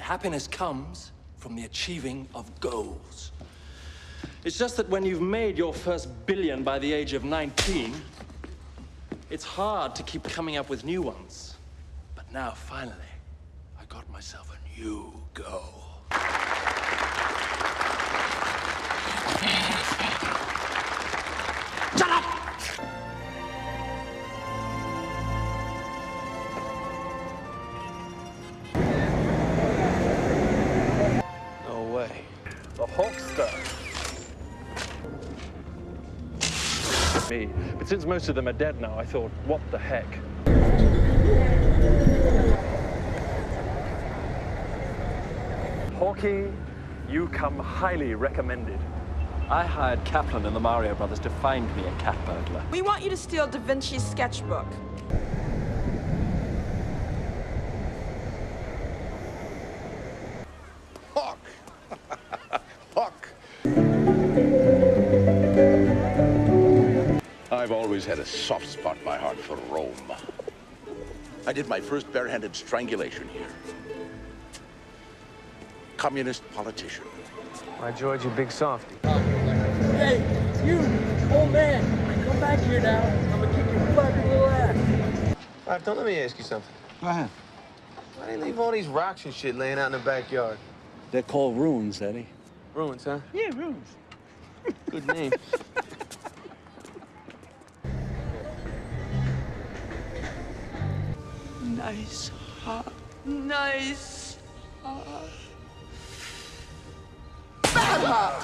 happiness comes from the achieving of goals. It's just that when you've made your first billion by the age of 19, it's hard to keep coming up with new ones. But now, finally, I got myself a new goal. Shut up! No way. The Hawkster. Me. But since most of them are dead now, I thought, what the heck? Hawkey, you come highly recommended. I hired Kaplan and the Mario brothers to find me a cat burglar. We want you to steal Da Vinci's sketchbook. Hawk! Hawk! I've always had a soft spot in my heart for Rome. I did my first barehanded strangulation here. Communist politician. Why, George, you big softy. Hey, you, old man, come back here now. I'm gonna kick your fucking little ass. All right, don't let me ask you something. Go ahead. Why do you leave all these rocks and shit laying out in the backyard? They're called ruins, Eddie. Ruins, huh? Yeah, ruins. Good name. Nice heart. Nice heart. Bad heart.